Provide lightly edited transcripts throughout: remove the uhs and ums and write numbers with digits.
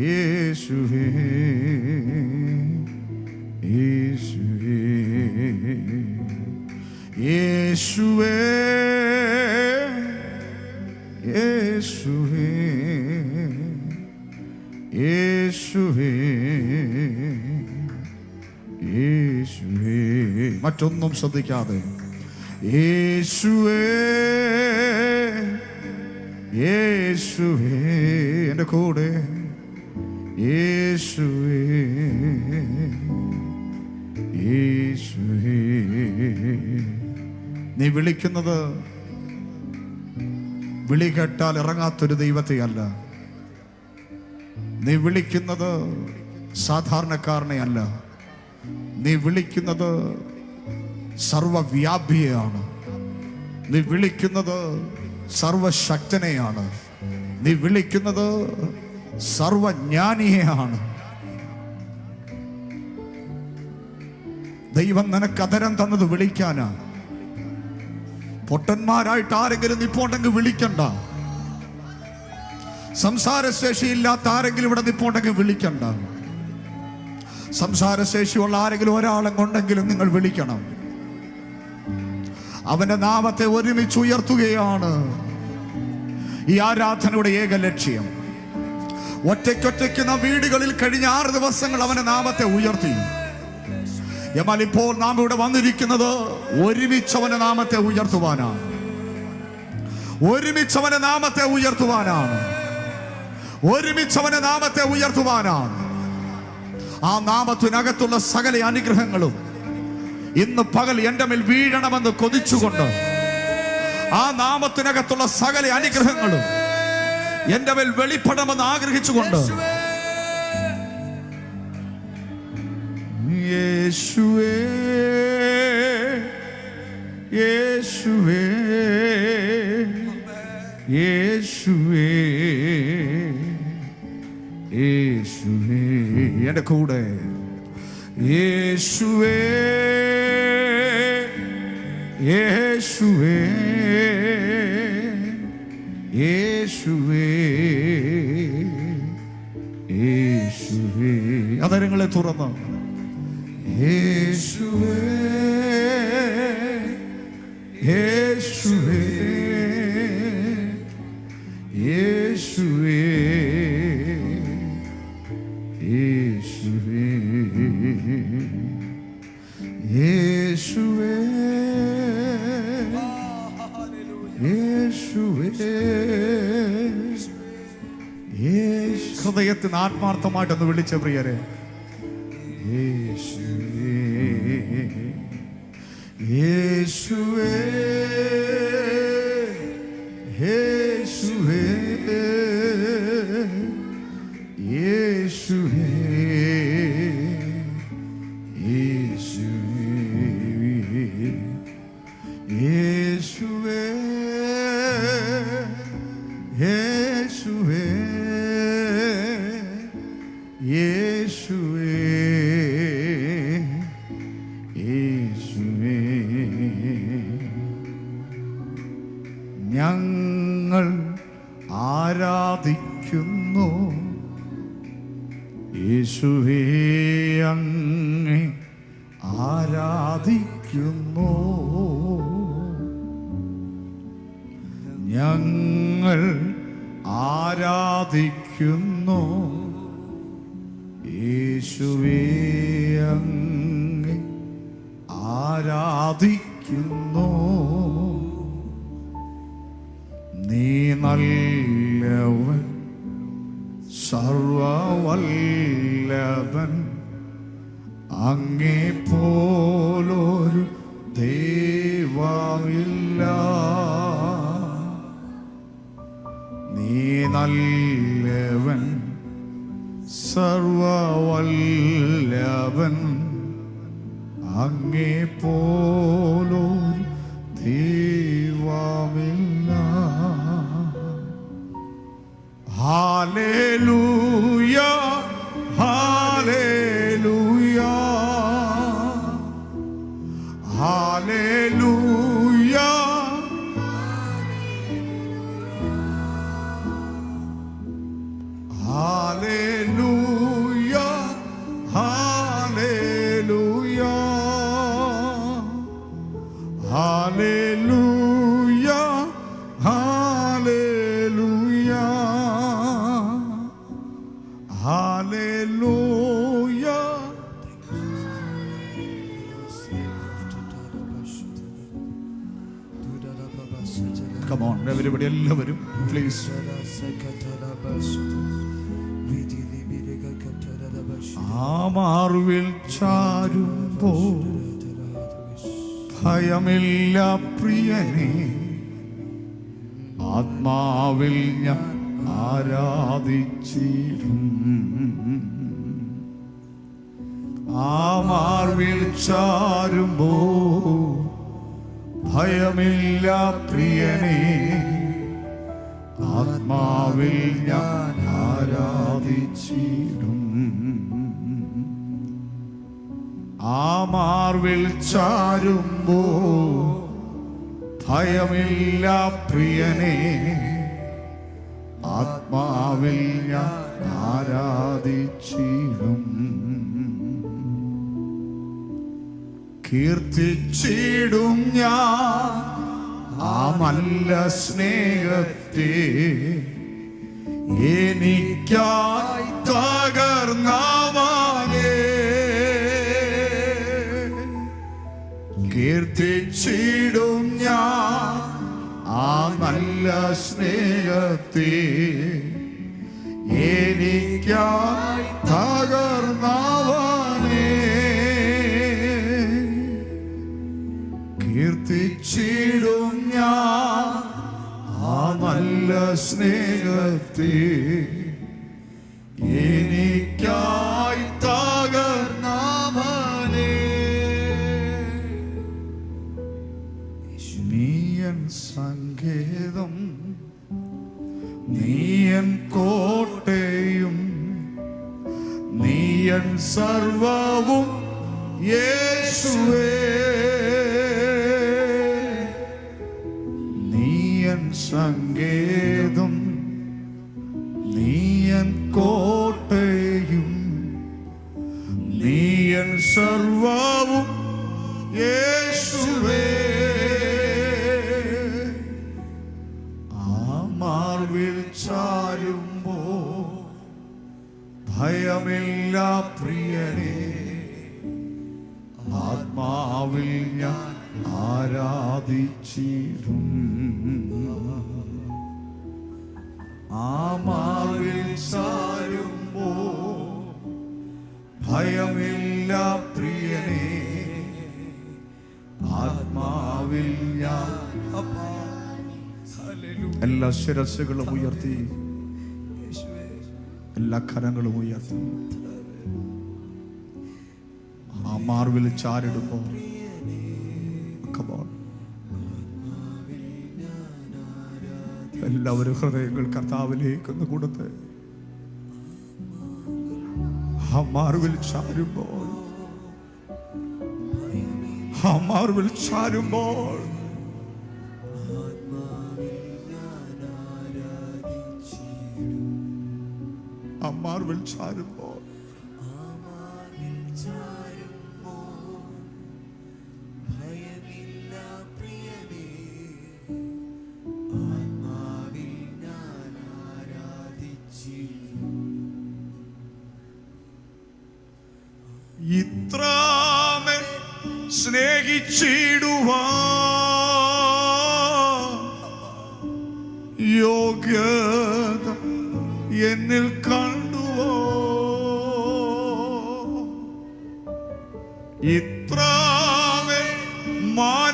യേശുവേ യേശുവേ യേശുവേ യേശുവേ യേശുവേ യേശുവേ. മറ്റൊന്നും ശ്രദ്ധിക്കാതെ യേശുവേ യേശുവേ, എൻ്റെ കൂടെ യേശുവേ യേശുവേ. നീ വിളിക്കുന്നത് വിളി കേട്ടാൽ ഇറങ്ങാത്തൊരു ദൈവത്തെയല്ല. നീ വിളിക്കുന്നത് സാധാരണക്കാരനെ അല്ല. നീ വിളിക്കുന്നത് സർവവ്യാപിയെയാണ്. നീ വിളിക്കുന്നത് സർവശക്തനെയാണ്. നീ വിളിക്കുന്നത് സർവജ്ഞാനിയെയാണ്. ദൈവം നിനക്ക് അധരം തന്നത് വിളിക്കാനാ. പൊട്ടന്മാരായിട്ട് ആരെങ്കിലും നിപ്പോണ്ടെങ്കിൽ വിളിക്കണ്ട. സംസാരശേഷിയില്ലാത്ത ആരെങ്കിലും ഇവിടെ നിപ്പോണ്ടെങ്കിൽ വിളിക്കണ്ട. സംസാരശേഷിയുള്ള ആരെങ്കിലും ഒരാളെങ്കൊണ്ടെങ്കിലും നിങ്ങൾ വിളിക്കണം. അവന്റെ നാമത്തെ ഒരുമിച്ച് ഉയർത്തുകയാണ് ഈ ആരാധനയുടെ ഏക ലക്ഷ്യം. ഒറ്റയ്ക്കൊറ്റയ്ക്ക് നാം വീടുകളിൽ കഴിഞ്ഞ 6 ദിവസങ്ങൾ അവന്റെ നാമത്തെ ഉയർത്തി. എന്നാൽ ഇപ്പോൾ നാം ഇവിടെ വന്നിരിക്കുന്നത് ഒരുമിച്ച് അവന്റെ നാമത്തെ ഉയർത്തുവാനാണ്. ഒരുമിച്ച് അവന്റെ നാമത്തെ ഉയർത്തുവാനാണ്. ഒരുമിച്ച് അവന്റെ നാമത്തെ ഉയർത്തുവാനാണ്. ആ നാമത്തിനകത്തുള്ള സകല അനുഗ്രഹങ്ങളും ഇന്ന് പകൽ എൻ്റെ മേൽ വീഴണമെന്ന് കൊതിച്ചുകൊണ്ട്, ആ നാമത്തിനകത്തുള്ള സകല അനുഗ്രഹങ്ങളും എൻ്റെ മേൽ വെളിപ്പെടണമെന്ന് ആഗ്രഹിച്ചുകൊണ്ട്, യേശുവേ യേശുവേ യേശുവേ യേശുവേ, എൻ്റെ കൂടെ യേശുവേ യേശുവേ യേശുവേ യേശുവേ. അതരങ്ങളെ തുറന്ന് യേശുവേ യേശുവേ യേശുവേ യേശുവേ യേശുവേ യേശുവേ. ഹൃദയത്തിന് ആത്മാർത്ഥമായിട്ടൊന്ന് വിളിച്ച പ്രിയരെ, യേശുവേ യേശുവേ യേശുവേ യേശുവേ യേശുവേ യേശുവേ യേശുവേ യേശുവേ. ഞങ്ങൾ ആരാധിക്കുന്നു യേശുവേ, അങ്ങേ ആരാധിക്കുന്നു. ഞങ്ങൾ ആരാധിക്കുന്നു യേശുവേ, അങ്ങേ ആരാധിക്കുന്നു. നീ നല്ലവൻ, സർവവല്ലഭൻ, അങ്ങേ പോലൊരു ദൈവമില്ല. നീ നല്ലവൻ, സർവവല്ലഭൻ, അങ്ങേ പോലൊരു ദൈവമില്ല. Hallelujah hallelujah hallelujah hallelujah, hallelujah, hallelujah, hallelujah, hallelujah. Come on, everybody, എല്ലാവരും please. ആ മാർവിൽ ചാരുമ്പോൾ ഭയമില്ല പ്രിയനെ, ആത്മാവിൽ ഞാൻ ആരാധിച്ചിടും. ആ മാർവിൽ ചാരുമ്പോൾ ഭയമില്ല പ്രിയനെ, ആത്മാവിൽ ഞാൻ ആരാധിച്ചിടും. ആ മാർവിൽ ചാരുമ്പോ ഭയമില്ല പ്രിയനെ, ആത്മാവിൽ ഞാൻ ആരാധിച്ചിടും. കീർത്തിച്ചിടും ഞാൻ ആ നല്ല സ്നേഹത്തെ, എനിക്കായി തകർന്നവനെ. കീർത്തിച്ചിടും ഞാൻ ആ നല്ല സ്നേഹത്തെ, എനിക്കായി തകർന്നവനെ. കീർത്തിച്ചിടും ഞാൻ ആ നല്ല സ്നേഹത്തെ, എനിക്കായി തകർന്നവനെ. നീയൻ സങ്കേതം, നീയൻ കോട്ടയും, നീയൻ സർവവും യേശുവേ. നീയൻ സങ്കേതം, നീയൻ കോട്ടയും, നീയൻ സർവവും യേശുവേ. ആ മാർവിൽ ചാരുമ്പോ ഭയമില്ല പ്രിയനെ, ആത്മാവിൽ ഞാൻ ആരാധിച്ചിടും. ആ മാർവിൽ ചാരുമ്പോ ഭയമില്ല പ്രിയനെ, ആത്മാവിൽ ഞാൻ. എല്ലാ ശിരസ്സുകളും ഉയർത്തി, എല്ലാ കരങ്ങളും ഉയർത്തി. ആ മാർവിൽ ചാരിടുമ്പോ എല്ലാവരും ഹൃദയങ്ങൾ കർത്താവിലേക്കൊന്ന് കൊടുത്ത്, ആ മാർവിൽ ചാരുമ്പോൾ, ആ മാർവിൽ ചാരുമ്പോൾ ആ മാർവിൽ ചാരുമ്പോൾ ഇത്രമേ സ്നേഹിച്ചിടുവാൻ യോഗ്യത എന്നിൽ കണ്ടുവോ? ഇത്രമേ മാനിച്ചിടുവാൻ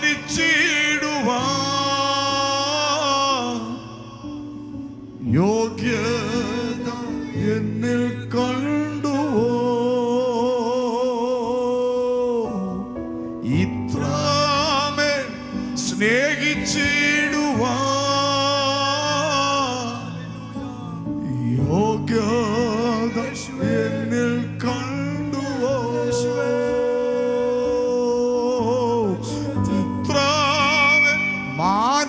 യോഗ്യത എന്നിൽ കണ്ടുവോ? ഇത്രമേ സ്നേഹിച്ചിടുവാൻ യോഗ്യത എന്നിൽ കണ്ടുവോ? ഇത്രമേ മാനിച്ചിടുവാൻ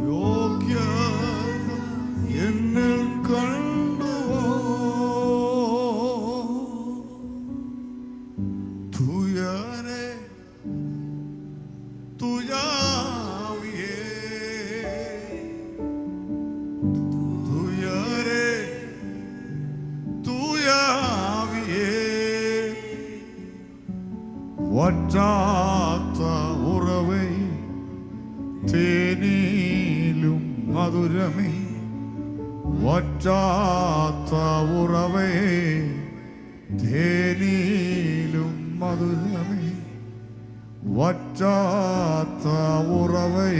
യോഗ്യത എന്നിൽ കണ്ടുവോ? തുയരെ തുയാവിയേ, തുയരെ തുയാവിയേ, വറ്റാത്ത ഉറവേ, തേനിലും മധുരമേ, വറ്റാത്ത ഉറവേ, തേനിലും മധുരമേ, വറ്റാത്ത ഉറവേ,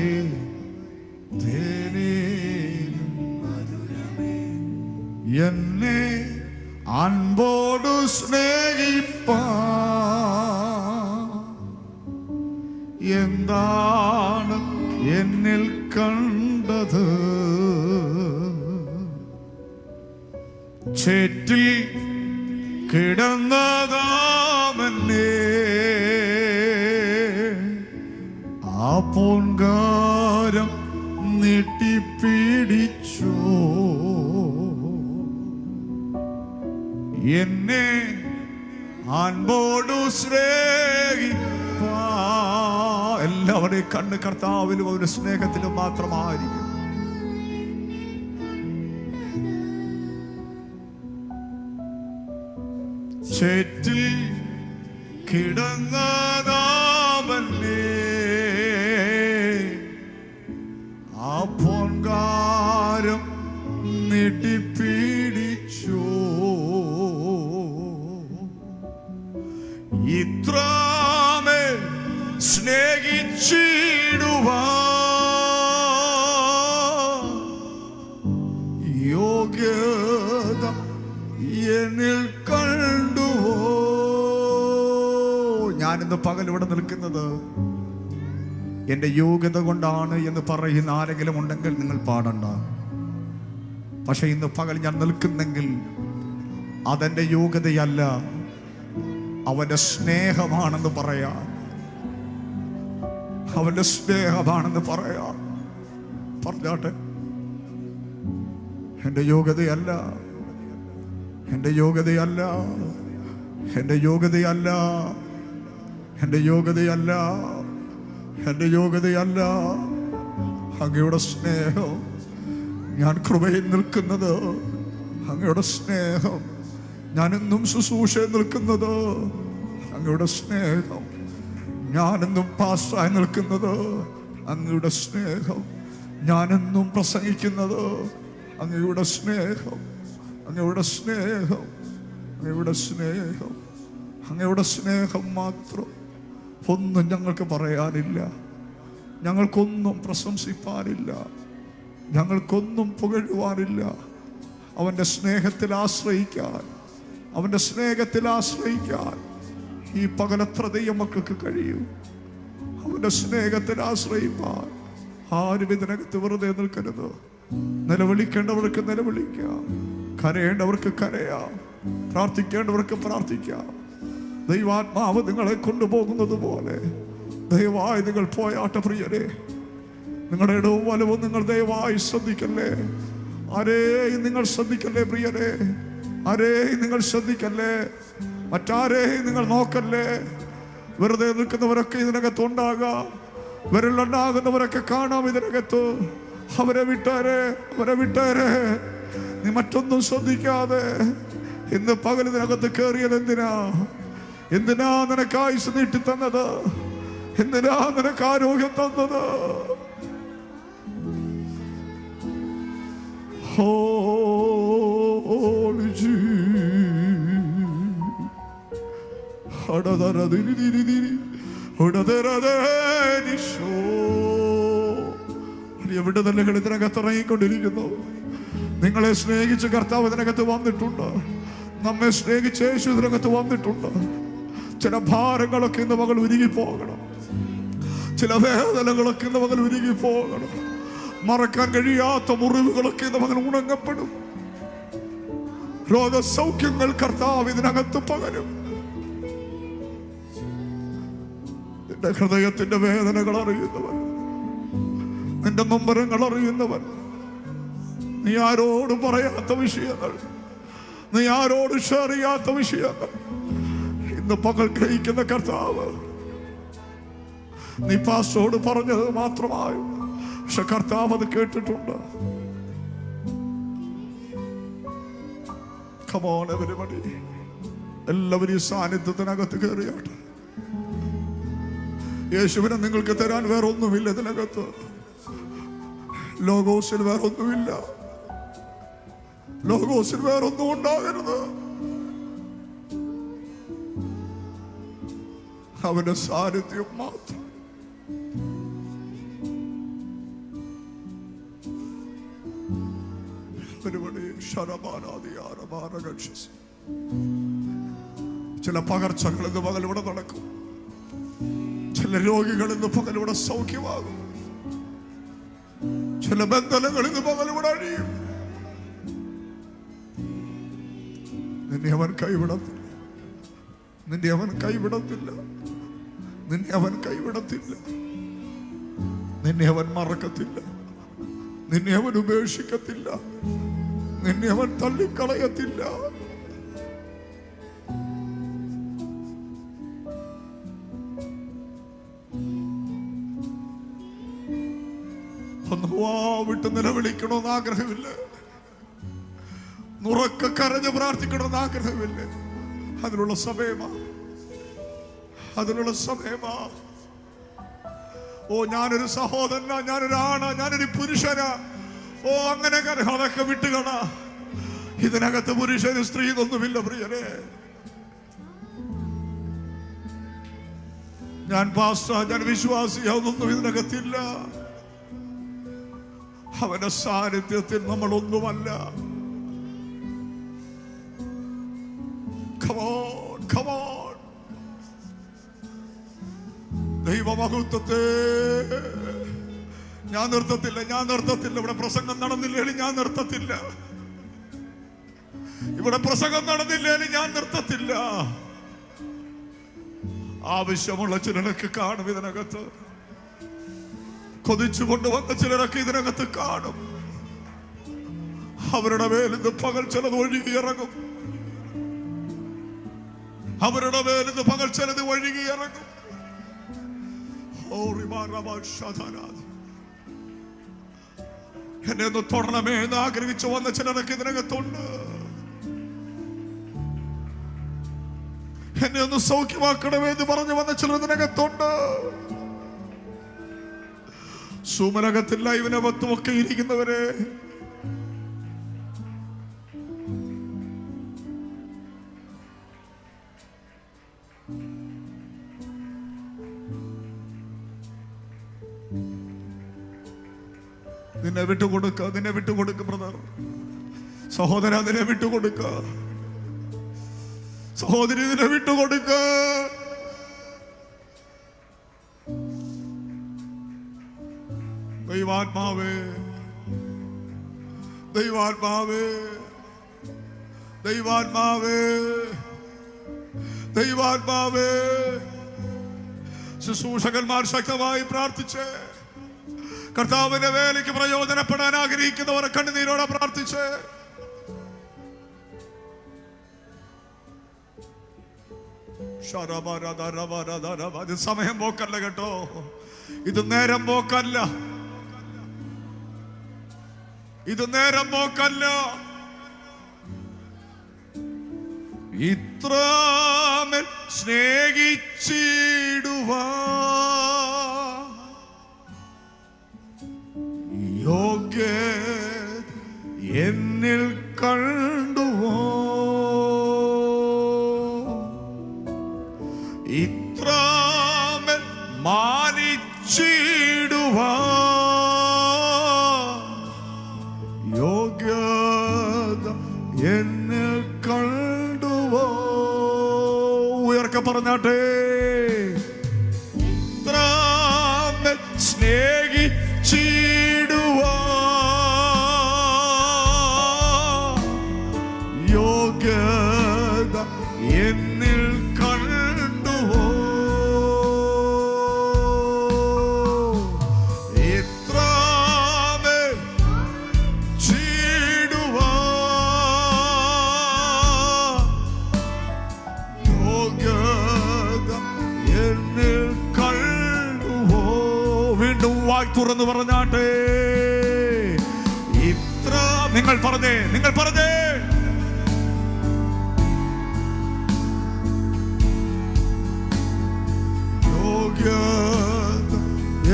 തേനിലും മധുരമേ, എന്നെ അൻപോടു സ്നേഹിപ്പാൻ എന്താണ് എന്നിൽ കണ്ടത്? ചേറ്റിൽ കിടന്നതാമെന്നെ ആ പൊൻകാരം നീട്ടിപ്പിടിച്ചു, എന്നെ അൻപോടു സ്നേഹിപ്പാ. എല്ലാവരുടെയും കണ്ണ് കർത്താവിലും അവരുടെ സ്നേഹത്തിലും മാത്രമായിരിക്കും. ചേറ്റിൽ കിടന്നതാമല്ലേ ആ പൊൻകാരം നീട്ടിപ്പിടിച്ചു, ഇത്രമേൽ സ്നേഹിച്ചിടുവാൻ യോഗ്യത എന്നിൽ കണ്ടുവോ? ഞാനിന്ന് പകൽ ഇവിടെ നിൽക്കുന്നത് എൻ്റെ യോഗ്യത കൊണ്ടാണ് എന്ന് പറയുന്ന ആരെങ്കിലും ഉണ്ടെങ്കിൽ നിങ്ങൾ പാടണ്ട. പക്ഷെ ഇന്ന് പകൽ ഞാൻ നിൽക്കുന്നെങ്കിൽ അതെൻ്റെ യോഗ്യതയല്ല, അവൻ്റെ സ്നേഹമാണെന്ന് പറയാം. അവൻ്റെ സ്നേഹമാണെന്ന് പറയാം. പറഞ്ഞാട്ടെ, എൻ്റെ യോഗ്യതയല്ല, എൻ്റെ യോഗ്യതയല്ല, എൻ്റെ യോഗ്യതയല്ല, എൻ്റെ യോഗ്യതയല്ല, എൻ്റെ യോഗ്യതയല്ല, അങ്ങയുടെ സ്നേഹം. ഞാൻ കൃപയിൽ നിൽക്കുന്നത് അങ്ങയുടെ സ്നേഹം. ഞാനെന്നും ശുശ്രൂഷയിൽ നിൽക്കുന്നത് അങ്ങയുടെ സ്നേഹം. ഞാനെന്നും പാസ്റ്ററായി നിൽക്കുന്നത് അങ്ങയുടെ സ്നേഹം. ഞാനെന്നും പ്രസംഗിക്കുന്നത് അങ്ങയുടെ സ്നേഹം, അങ്ങയുടെ സ്നേഹം, അങ്ങയുടെ സ്നേഹം, അങ്ങയുടെ സ്നേഹം മാത്രം. ഒന്നും ഞങ്ങൾക്ക് പറയാനില്ല, ഞങ്ങൾക്കൊന്നും പ്രശംസിപ്പാനില്ല, ഞങ്ങൾക്കൊന്നും പുകഴുവാനില്ല. അവൻ്റെ സ്നേഹത്തിൽ ആശ്രയിക്കാൻ, അവൻ്റെ സ്നേഹത്തിൽ ആശ്രയിക്കാൻ ഈ പകലത്ര ദൈവമക്കൾക്ക് കഴിയും. അവൻ്റെ സ്നേഹത്തിൽ ആശ്രയിപ്പാൻ ആരും ഇതിനകത്ത് വെറുതെ നിൽക്കരുത്. നിലവിളിക്കേണ്ടവർക്ക് നിലവിളിക്കാം, കരയേണ്ടവർക്ക് കരയാം, പ്രാർത്ഥിക്കേണ്ടവർക്ക് പ്രാർത്ഥിക്കാം. ദൈവാത്മാവ് നിങ്ങളെ കൊണ്ടുപോകുന്നത് പോലെ ദയവായി നിങ്ങൾ പോയാട്ടെ പ്രിയരെ. നിങ്ങളുടെ ഇടവും വലവും നിങ്ങൾ ദയവായി ശ്രദ്ധിക്കല്ലേ. ആരെയും നിങ്ങൾ ശ്രദ്ധിക്കല്ലേ പ്രിയരെ, ആരെയും നിങ്ങൾ ശ്രദ്ധിക്കല്ലേ, മറ്റാരെയും നിങ്ങൾ നോക്കല്ലേ. വെറുതെ നിൽക്കുന്നവരൊക്കെ ഇതിനകത്ത് ഉണ്ടാകാം, വിരലുണ്ടാകുന്നവരൊക്കെ കാണാം ഇതിനകത്ത്. അവരെ വിട്ടേരെ, അവരെ വിട്ടേരെ. നീ മറ്റൊന്നും ശ്രദ്ധിക്കാതെ ഇന്ന് പകൽ ഇതിനകത്ത് കയറിയത് എന്തിനാ? എന്തിനാ നിനക്ക് ആയുസ് നീട്ടി തന്നത്? എന്തിനാ നിനക്ക് ആരോഗ്യം തന്നത്? വിടുതലുകൾ ഇതിനകത്ത് ഇറങ്ങിക്കൊണ്ടിരിക്കുന്നു. നിങ്ങളെ സ്നേഹിച്ച് കർത്താവ് ഇതിനകത്ത് വന്നിട്ടുണ്ട്. നമ്മെ സ്നേഹിച്ച് യേശു ഇതിനകത്ത് വന്നിട്ടുണ്ട്. ചില ഭാരങ്ങളൊക്കെ ഇന്ന് മകൾ ഉരുകി പോകണം, ചില വേദനകളൊക്കെ ഇന്ന് മകൾ ഉരുകി പോകണം. മറക്കാൻ കഴിയാത്ത മുറിവുകളൊക്കെ ഇന്ന് മകൾ ഉണങ്ങപ്പെടും. രോഗസൗഖ്യങ്ങൾ കർത്താവ് ഇതിനകത്ത് പകരും. നിന്റെ ഹൃദയത്തിന്റെ വേദനകൾ അറിയുന്നവൻ, നിന്റെ നൊമ്പരങ്ങൾ അറിയുന്നവൻ, നീ ആരോട് പറയാത്ത വിഷയങ്ങൾ, നീ ആരോട് ഷെയർ ചെയ്യാത്ത വിഷയങ്ങൾ ഇന്ന് പകൽ ഗ്രഹിക്കുന്ന കർത്താവ്. നീ പാസ്റ്ററോട് പറഞ്ഞത് മാത്രമായും, പക്ഷെ കർത്താവ് അത് കേട്ടിട്ടുണ്ട്. Come on everybody, എല്ലാവരും ഈ സാന്നിധ്യത്തിനകത്ത് കയറിയാട്ടെ. യേശുവിനെ നിങ്ങൾക്ക് തരാൻ വേറെ ഒന്നുമില്ല ഇതിനകത്ത്. ലോഗോസിൽ വേറെ ഒന്നുമില്ല, ലോഗോസിൽ വേറൊന്നും ഉണ്ടാകരുത്. അവന്റെ സാന്നിധ്യം മാത്രം. ചില പകർച്ചകൾ ഇന്ന് പകലിവിടെ നടക്കും. ചില രോഗികൾ ഇന്ന് പകലിവിടെ സൗഖ്യമാകും. ചില ബന്ധനങ്ങൾ ഇന്ന് പകലിവിടെ അഴിയും. നിന്നെ അവൻ കൈവിടത്തില്ല, നിന്നെ അവൻ കൈവിടത്തില്ല, നിന്നെ അവൻ കൈവിടത്തില്ല, നിന്നെ അവൻ മറക്കത്തില്ല, നിന്നെ അവൻ ഉപേക്ഷിക്കത്തില്ല, നിന്നെ അവൻ തള്ളിക്കളയത്തില്ല. ഒന്ന് വിട്ട് നിലവിളിക്കണമെന്ന് ആഗ്രഹമില്ല, നുറക്കെ കരഞ്ഞ് പ്രാർത്ഥിക്കണമെന്ന് ആഗ്രഹമില്ല. അതിനുള്ള സമയമാ, അതിനുള്ള സമയമാ. ഓ, ഞാനൊരു സഹോദരനാ, ഞാനൊരാണാ, ഞാനൊരു പുരുഷനാ. ഓ, അങ്ങനെ അതൊക്കെ വിട്ടുകള. ഇതിനകത്ത് പുരുഷന് സ്ത്രീ ഒന്നുമില്ല പ്രിയരെ. ഞാൻ പാസ്റ്റർ, ഞാൻ വിശ്വാസി, അതൊന്നും ഇതിനകത്തില്ല. അവന്റെ സാന്നിധ്യത്തിൽ നമ്മൾ ഒന്നുമല്ല. Come on, come on. ദൈവമഹത്വത്തെ ഞാൻ നിർത്തത്തില്ല, ഞാൻ നിർത്തത്തില്ല. ഇവിടെ പ്രസംഗം നടന്നില്ലേലും ഞാൻ നിർത്തത്തില്ല. ഇവിടെ പ്രസംഗം നടന്നില്ലേലും ഞാൻ നിർത്തത്തില്ല. ആവശ്യമുള്ള ചിലരൊക്കെ കാണും ഇതിനകത്ത്. കൊതിച്ചു കൊണ്ടുവന്ന ചിലരൊക്കെ ഇതിനകത്ത് കാണും. അവരുടെ മേൽ ഇന്ന് പകൽ ചിലത് ഒഴുകിയിറങ്ങും. അവരുടെ മേൽ ഇന്ന് പകൽ ചിലത് ഒഴുകിയിറങ്ങും. എന്നെ ഒന്ന് തൊടണമേ എന്ന് ആഗ്രഹിച്ചു വന്ന ചിലരൊക്കെ ഇതിനകത്തുണ്ട്. എന്നെ ഒന്ന് സൗഖ്യമാക്കണമേ എന്ന് പറഞ്ഞു വന്ന ചിലർ ഇതിനകത്തുണ്ട്. സുമനകത്തിൽ ലൈവിനകത്തും ഒക്കെ ഇരിക്കുന്നവരെ, നിന്നെ വിട്ടുകൊടുക്ക, നിന്നെ വിട്ടുകൊടുക്ക ബ്രദർ, സഹോദര, നിന്നെ വിട്ടുകൊടുക്ക, സഹോദരി, നിന്നെ വിട്ടുകൊടുക്ക. ദൈവാത്മാവേ, ദൈവാത്മാവേ, ദൈവാത്മാവേ, ദൈവാത്മാവേ. ശുശ്രൂഷകന്മാർ ശക്തമായി പ്രാർത്ഥിച്ച് കർത്താവിന്റെ വേലയ്ക്ക് പ്രയോജനപ്പെടാൻ ആഗ്രഹിക്കുന്നവരെ കണ്ണുനീരോടെ പ്രാർത്ഥിച്ച് ഇത് സമയം പോക്കല്ല കേട്ടോ, ഇത് നേരം പോക്കല്ല, ഇത് നേരം പോക്കല്ല. ഇത്രമേൽ സ്നേഹിച്ചിടുവാ യോഗ്യ എന്നിൽ കണ്ടുവോ, ഇത്രമേൽ മാനിച്ചിടുവാ യോഗ്യത എന്നിൽ കണ്ടുവോ. ഉയർക്കെ പറഞ്ഞാട്ടെ, ഇത്രമേൽ സ്നേഹിച്ചിടുവാ യോഗ്യത എന്നിൽ കണ്ടുവോ, ഇത്രമേൽ എന്ന് പറഞ്ഞാട്ടെ. ഇത്ര നിങ്ങൾ പറഞ്ഞേ യോഗ്യത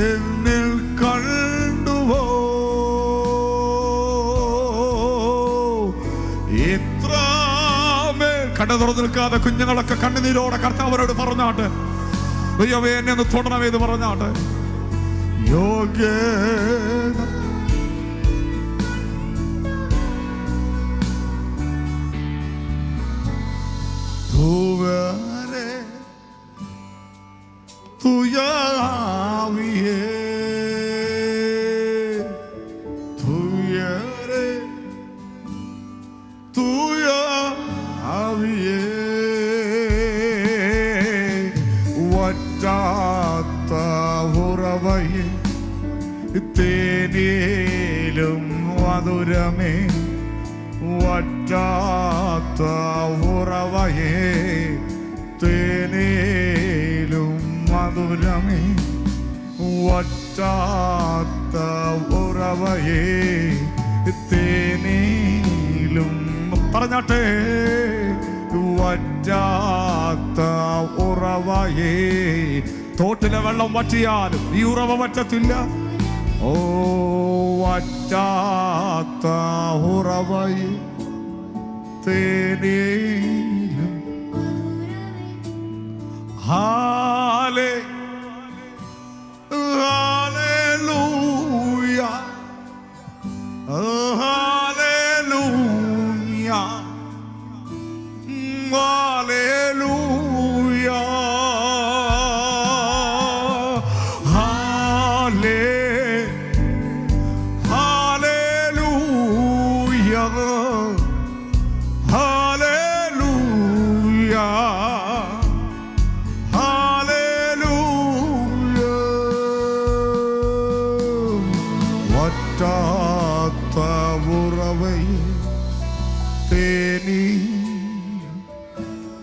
എന്നിൽ കണ്ടുവോ? ഇത്രമേൽ കണ്ണു തുറന്നു നിൽക്കാതെ കുഞ്ഞുങ്ങളൊക്കെ കണ്ണുനീരോടെ കർത്താവരോട് പറഞ്ഞാട്ടെ, ദൈവമേ എന്നെ ഒന്ന് തൊടണമേ എന്ന് പറഞ്ഞാട്ടെ. യോഗ്യത തൂവരെ തുയാവിയേ തുയരെ തുയാവിയേ വറ്റാത്ത ഉറവയെ തേനിലും മധുരമേ വറ്റാത്ത ഉറവയെ തേനിലും മധുരമേ വറ്റാത്ത ഉറവയെ തേനിലും പറഞ്ഞാട്ടെ വറ്റാത്ത ഉറവയെ തോട്ടിലെ വെള്ളം വറ്റിയാലും ഈ ഉറവ വറ്റത്തില്ല ഓ വറ്റാത്ത ഉറവയെ തേനിലും ഹാലേ ഹല്ലേലൂയ ഹല്ലേലൂയ ഹല്ലേലൂയ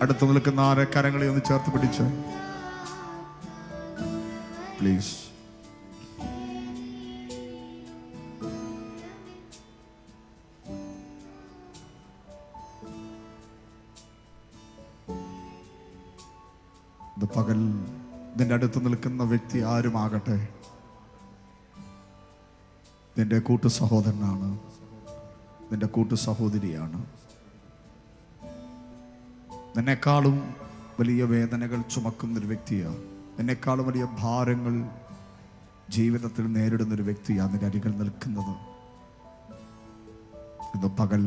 അടുത്ത് നിൽക്കുന്ന ആരെ കരങ്ങളെ ഒന്ന് ചേർത്ത് പിടിച്ച് പ്ലീസ്. ഇത് പകൽ നിന്റെ അടുത്ത് നിൽക്കുന്ന വ്യക്തി ആരുമാകട്ടെ, നിന്റെ കൂട്ടു സഹോദരനാണ്, നിന്റെ കൂട്ടു സഹോദരിയാണ്. നിന്നെക്കാളും വലിയ വേദനകൾ ചുമക്കുന്നൊരു വ്യക്തിയാണ്, നിന്നെക്കാളും വലിയ ഭാരങ്ങൾ ജീവിതത്തിൽ നേരിടുന്നൊരു വ്യക്തിയാണ് നിന്റെ അരികിൽ നിൽക്കുന്നത്. ഇന്ന് പകൽ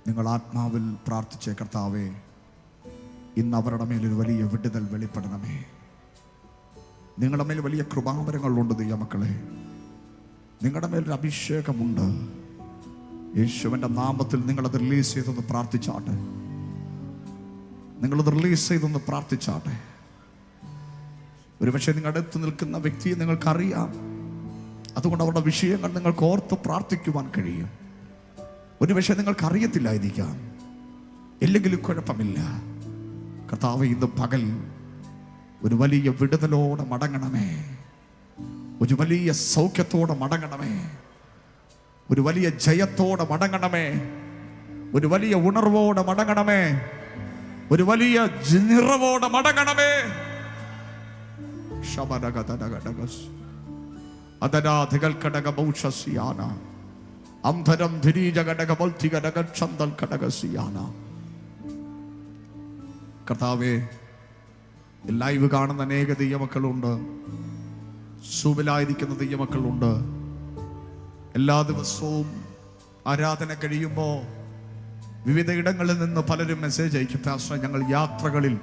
നിങ്ങൾ ആത്മാവിൽ പ്രാർത്ഥിച്ച കർത്താവേ, ഇന്ന് അവരുടെ മേലൊരു വലിയ വിടുതൽ വെളിപ്പെടണമേ. നിങ്ങളുടെ മേൽ വലിയ കൃപാവരങ്ങളുണ്ട് ദൈവമക്കളെ, നിങ്ങളുടെ മേലൊരു അഭിഷേകമുണ്ട്. യേശുവിൻ്റെ നാമത്തിൽ നിങ്ങളത് റിലീസ് ചെയ്തൊന്ന് പ്രാർത്ഥിച്ചാട്ടെ, നിങ്ങളത് റിലീസ് ചെയ്തൊന്ന് പ്രാർത്ഥിച്ചാട്ടെ. ഒരുപക്ഷെ നിങ്ങളുടെ അടുത്ത് നിൽക്കുന്ന വ്യക്തിയെ നിങ്ങൾക്കറിയാം, അതുകൊണ്ട് അവരുടെ വിഷയങ്ങൾ നിങ്ങൾക്ക് ഓർത്ത് പ്രാർത്ഥിക്കുവാൻ കഴിയും. ഒരുപക്ഷെ നിങ്ങൾക്കറിയത്തില്ലായിരിക്കാം, ഇല്ലെങ്കിലും കുഴപ്പമില്ല. കർത്താവേ, ഇന്ന് പകൽ ഒരു വലിയ വിടുതലോടെ മടങ്ങണമേ, ഒരു വലിയ സൗഖ്യത്തോടെ മടങ്ങണമേ, ഒരു വലിയ ജയത്തോടെ മടങ്ങണമേ, ഒരു വലിയ ഉണർവോടെ മടങ്ങണമേ, ഒരു വലിയ നിറവോടെ മടങ്ങണമേ. കർത്താവേ, ലൈവ് കാണുന്ന അനേക ദൈവമക്കളുണ്ട്, സൂബിലായിരിക്കുന്ന ദൈവമക്കളുണ്ട്. എല്ലാ ദിവസവും ആരാധന കഴിയുമ്പോൾ വിവിധ ഇടങ്ങളിൽ നിന്ന് പലരും മെസ്സേജ് അയക്കും, പാസ്റ്റർ ഞങ്ങൾ യാത്രകളിൽ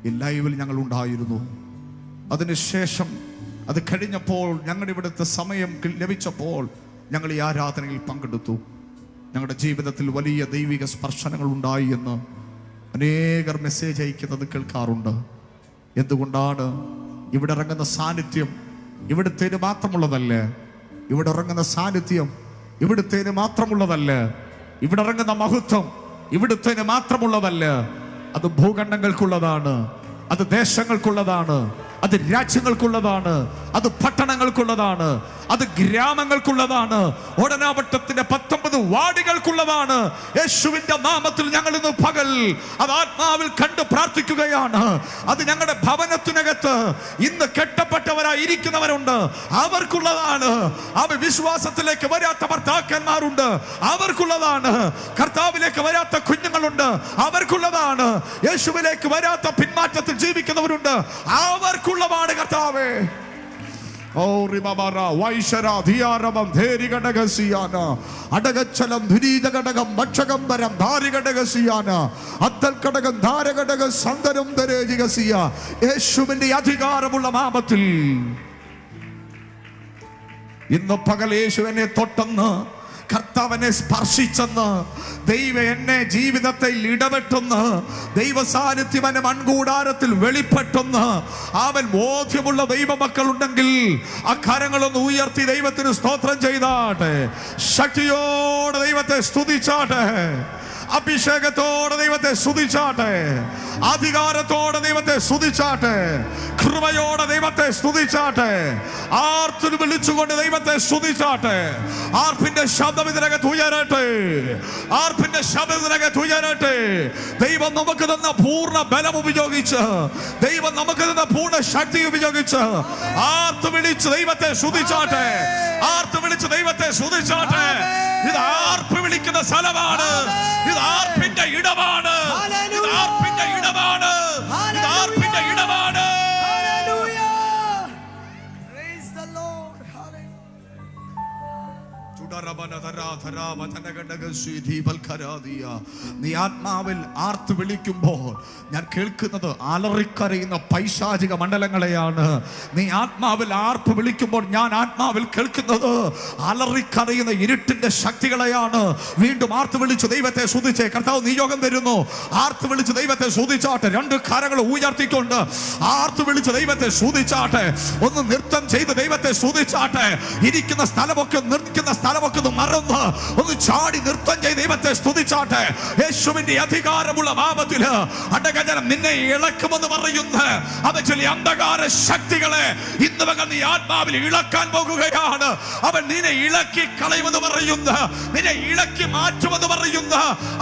ഈ ലൈവിൽ ഞങ്ങൾ ഉണ്ടായിരുന്നു, അതിനുശേഷം അത് കഴിഞ്ഞപ്പോൾ ഞങ്ങളുടെ ഇവിടുത്തെ സമയം ലഭിച്ചപ്പോൾ ഞങ്ങൾ ഈ ആരാധനയിൽ പങ്കെടുത്തു, ഞങ്ങളുടെ ജീവിതത്തിൽ വലിയ ദൈവിക സ്പർശനങ്ങൾ ഉണ്ടായി എന്ന് അനേകർ മെസ്സേജ് അയക്കുന്നത് കേൾക്കാറുണ്ട്. എന്തുകൊണ്ടാണ്? ഇവിടെ ഇറങ്ങുന്ന സാന്നിധ്യം ഇവിടുത്തേന് മാത്രമുള്ളതല്ല, ഇവിടെ ഇറങ്ങുന്ന സാന്നിധ്യം ഇവിടുത്തേന് മാത്രമുള്ളതല്ല, ഇവിടെ ഇറങ്ങുന്ന മഹത്വം ഇവിടുത്തേന് മാത്രമുള്ളതല്ല. അത് ഭൂഖണ്ഡങ്ങൾക്കുള്ളതാണ്, അത് ദേശങ്ങൾക്കുള്ളതാണ്, അത് രാജ്യങ്ങൾക്കുള്ളതാണ്, അത് പട്ടണങ്ങൾക്കുള്ളതാണ്, അത് ഗ്രാമങ്ങൾക്കുള്ളതാണ്, ഓടനാവട്ടത്തിന്റെ 19 വാർഡുകൾക്കുള്ളതാണ്. യേശുവിന്റെ നാമത്തിൽ ഞങ്ങൾ ഇന്ന് പകൽ അത് ആത്മാവിൽ കണ്ട് പ്രാർത്ഥിക്കുകയാണ്. അത് ഞങ്ങളുടെ ഭവനത്തിനകത്ത് ഇന്ന് കെട്ടപ്പെട്ടവരായിരിക്കുന്നവരുണ്ട്, അവർക്കുള്ളതാണ്. അവ വിശ്വാസത്തിലേക്ക് വരാത്ത ഭർത്താക്കന്മാരുണ്ട്, അവർക്കുള്ളതാണ്. കർത്താവിലേക്ക് വരാത്ത കുഞ്ഞുങ്ങളുണ്ട്, അവർക്കുള്ളതാണ്. യേശുവിലേക്ക് വരാത്ത പിന്മാറ്റത്തിൽ ജീവിക്കുന്നവരുണ്ട്, അവർക്കുള്ളതാണ് കർത്താവേ. ഓ റിബബറ വൈശര ധിയാരമം ധേരികടകസിയാന അടകച്ചലം ധുരീജകടകം ഭക്ഷകംബരം ധാരികടകസിയാന അത്തൽകടകം ധാരകടക സന്ദരം ധരേജികസിയ. യേശുവിന്റെ അധികാരമുള്ള നാമത്തിൽ ഇന്ന് പകൽ യേശു എന്നെ തൊട്ടെന്ന്, കർത്താവിനെ സ്പർശിച്ചെന്ന്, ദൈവം എന്നെ ജീവിതത്തിൽ ഇടപെട്ടെന്ന്, ദൈവ സാന്നിധ്യം എന്നെ മൺകൂടാരത്തിൽ വെളിപ്പെട്ടെന്ന് അവൻ ബോധ്യമുള്ള ദൈവമക്കൾ ഉണ്ടെങ്കിൽ ആ കരങ്ങളൊന്ന് ഉയർത്തി ദൈവത്തിന് സ്തോത്രം ചെയ്താട്ടെ. ശക്തിയോടെ ദൈവത്തെ സ്തുതിച്ചാട്ടെ, അഭിഷേകത്തോടെ ദൈവത്തെ സ്തുതിച്ചാട്ടെ, അധികാരത്തോടെ ദൈവത്തെ സ്തുതിച്ചാട്ടെ, കൃപയോടെ ദൈവത്തെ സ്തുതിച്ചാട്ടെ, ആർത്തിന് വിളിച്ചുകൊണ്ട് ദൈവത്തെ സ്തുതിച്ചാട്ടെ. ആർപ്പിന്റെ ശബ്ദം ഇതിനകത്ത് ഉയരട്ടെ, ആർപ്പിന്റെ ശബ്ദം ഇതിനകത്ത് ഉയരട്ടെ. ദൈവം നമുക്ക് തന്ന പൂർണ്ണ ബലം ഉപയോഗിച്ച്, ദൈവം നമുക്ക് തന്ന പൂർണ്ണ ശക്തി ഉപയോഗിച്ച് ആർത്ത് വിളിച്ച് ദൈവത്തെ സ്തുതിച്ചാട്ടെ, ആർത്ത് വിളിച്ച് ദൈവത്തെ സ്തുതിച്ചാട്ടെ. ഇത് ആർപ്പ് വിളിക്കുന്ന സ്ഥലമാണ്, ഇത് ആർപ്പിന്റെ ഇടമാണ്, ഇത് ആർപ്പിന്റെ ഇടമാണ്, ഇത് ആർപ്പിന്റെ ഇടമാണ്. നീ ആത്മാവിൽ ആർത്ത് വിളിക്കുമ്പോൾ ഞാൻ കേൾക്കുന്നത് അലറിക്കരയുന്ന പൈശാചിക മണ്ഡലങ്ങളെയാണ്. നീ ആത്മാവിൽ ആർപ്പ് വിളിക്കുമ്പോൾ ഞാൻ ആത്മാവിൽ കേൾക്കുന്നത് അലറിക്കരയുന്ന ഇരുട്ടിന്റെ ശക്തികളെയാണ്. വീണ്ടും ആർത്ത് വിളിച്ച് ദൈവത്തെ സ്തുതിച്ചേ. കർത്താവ് നിയോഗം തരുന്നു, ആർത്ത് വിളിച്ച് ദൈവത്തെ സ്തുതിച്ചാട്ടെ. 2 കരങ്ങൾ ഉയർത്തിക്കൊണ്ട് ആർത്ത് വിളിച്ച് ദൈവത്തെ സ്തുതിച്ചാട്ടെ. ഒന്ന് നൃത്തം ചെയ്ത് ദൈവത്തെ സ്തുതിച്ചാട്ടെ. ഇരിക്കുന്ന സ്ഥലമൊക്കെ നിർത്തിക്കുന്ന സ്ഥലമൊക്കെ മറന്ന് ഒന്ന് ചാടി നൃത്തം ചെയ്ത് ദൈവത്തെ സ്തുതിച്ചാട്ടെ. യേശുവിന്റെ അധികാരമുള്ള നാമത്തിൽ അടകജനം നിന്നെ ഇളക്കുമെന്ന് പറയുന്ന അവ ചില അന്ധകാര ശക്തികളെ ഇന്ന് മകൻ നീ ആത്മാവിൽ ഇളക്കാൻ പോകുകയാണ്. അവൻ നിന്നെ ഇളക്കി കളയുമെന്ന് പറയുന്ന, നിന്നെ ഇളക്കി മാറ്റുമെന്ന് പറയുന്ന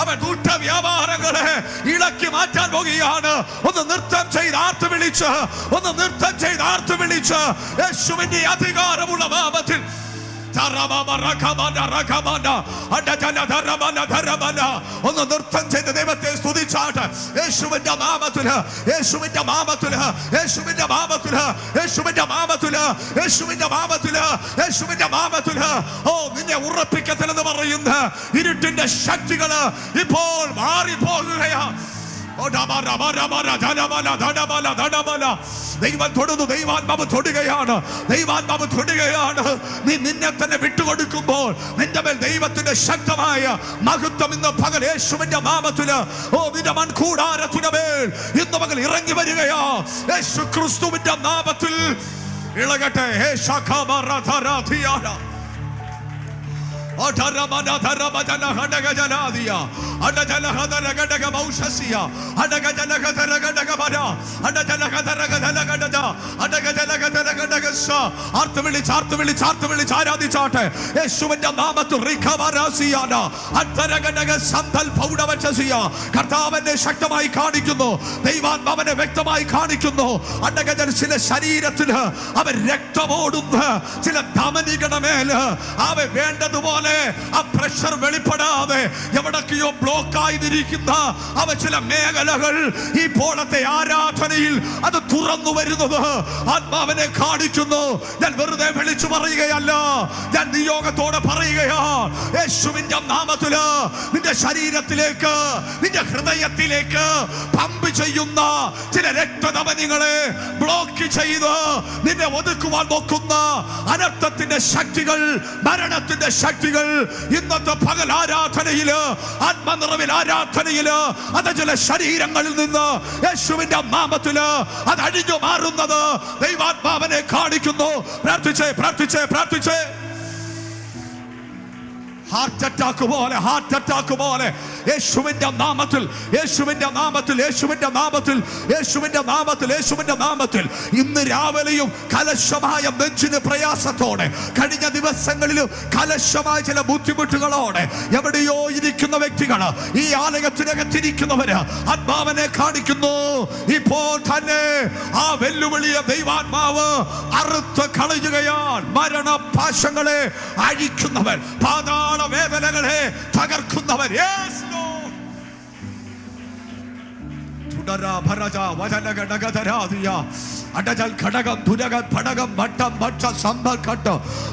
അവൻ ദുഷ്ട വ്യാപാരങ്ങളെ ഇളക്കി മാറ്റാൻ പോകുകയാണ്. ഒന്ന് നൃത്തം ചെയ്ത് ആർത്ത് വിളിച്ച്, ഒന്ന് നൃത്തം ചെയ്ത് ആർത്ത് വിളിച്ച് യേശുവിന്റെ അധികാരമുള്ള നാമത്തിൽ ഒന്ന് നൃത്തം ചെയ്ത് ദൈവത്തെ സ്തുതിച്ചാട്ട്. യേശുവിന്റെ നാമത്തില്, യേശുവിന്റെ നാമത്തില്, യേശുവിന്റെ നാമത്തില്, യേശുവിന്റെ നാമത്തില്, യേശുവിന്റെ നാമത്തില്, യേശുവിന്റെ നാമത്തില്. ഓ, നിന്നെ ഉറപ്പിക്കത്തില്ലെന്ന് പറയുന്ന ഇരുട്ടിന്റെ ശക്തികള് ഇപ്പോൾ മാറിപ്പോകുകയാ. ദൈവം തൊടുന്നു, ദൈവാത്മാവ് തൊടുകയാണ്, ദൈവാത്മാവ് തൊടുകയാണ്. നീ നിന്നെ തന്നെ വിട്ടുകൊടുക്കുമ്പോൾ നിന്റെ മേൽ ദൈവത്തിന്റെ ശക്തമായ മഹത്വം ഇന്ന് പകൽ യേശുവിന്റെ നാമത്തില്, ഓ നിന്റെ മൺകൂടാരത്തിന്റെ മേൽ ഇന്ന് പകൽ ഇറങ്ങി വരികയാ. യേശു ക്രിസ്തുവിന്റെ നാമത്തിൽ ഇളകട്ടെ. ആരാധിച്ചാട്ടെ യേശുവിന്റെ നാമത്തിൽ. കർത്താവിനെ ശക്തമായി കാണിക്കുന്നു, ദൈവാത്മാവിനെ വ്യക്തമായി കാണിക്കുന്നു. ചില ശരീരത്തിൽ അവൻ രക്തമോടുന്ന ചില ധമനികളുടെ അവ വേണ്ടതുപോലെ ആ പ്രഷർ വെളിപ്പെടാതെ എവിടൊക്കെയോ ബ്ലോക്ക് ആയിരിക്കുന്ന അവ ചില മേഖലകൾ ഈ പോലത്തെ ആരാധനയിൽ അത് തുറന്നു വരുന്നത് ആത്മാവിനെ കാണിക്കുന്നു. ഞാൻ വെറുതെ വിളിച്ചു പറയുകയല്ല, ഞാൻ നിയോഗത്തോടെ പറയുകയാ. യേശുവിന്റെ നാമത്തില് നിന്റെ ശരീരത്തിലേക്ക്, നിന്റെ ഹൃദയത്തിലേക്ക് പമ്പ് ചെയ്യുന്ന ചില രക്തധമനികളെ ബ്ലോക്ക് ചെയ്ത് നിന്നെ ഒതുക്കുവാൻ നോക്കുന്ന അനർത്ഥത്തിന്റെ ശക്തികൾ, മരണത്തിന്റെ ശക്തികൾ ഇന്നത്തെ പകൽ ആരാധനയില്, ആത്മനിറവിൽ ആരാധനയില് അത് ചില ശരീരങ്ങളിൽ നിന്ന് യേശുവിന്റെ നാമത്തില് അത് അഴിഞ്ഞു മാറുന്നത് ദൈവാത്മാവിനെ കാണിക്കുന്നു. പ്രാർത്ഥിച്ചേ, പ്രാർത്ഥിച്ചേ, പ്രാർത്ഥിച്ചേ. ഹാർട്ട് അറ്റാക്ക് പോലെ, ഹാർട്ട് അറ്റാക്ക് പോലെ യേശുവിന്റെ നാമത്തിൽ, യേശുവിന്റെ നാമത്തിൽ, യേശുവിന്റെ നാമത്തിൽ, യേശുവിന്റെ നാമത്തിൽ, യേശുവിന്റെ നാമത്തിൽ ഇന്ന് രാവിലെയും കലശമായ നെഞ്ചിന് പ്രയാസത്തോടെ, കഴിഞ്ഞ ദിവസങ്ങളിലും കലശമായ ചില ബുദ്ധിമുട്ടുകളോടെ എവിടെയോ ഇരിക്കുന്ന വ്യക്തികൾ, ഈ ആലയത്തിനകത്തിരിക്കുന്നവര് ആത്മാവിനെ കാണിക്കുന്നു. ഇപ്പോൾ തന്നെ ആ വെല്ലുവിളിയെ ദൈവാത്മാവ് അറുത്ത് കളയുകയാൽ മരണപാശങ്ങളെ അഴിക്കുന്നവൻ, പാതാള വേദനകളെ തകർക്കുന്നവൻ. അടജൽ ഘടകം ദുരകം ഭടകം വട്ടം ഭക്ഷ സമ്പൽ കട്ട്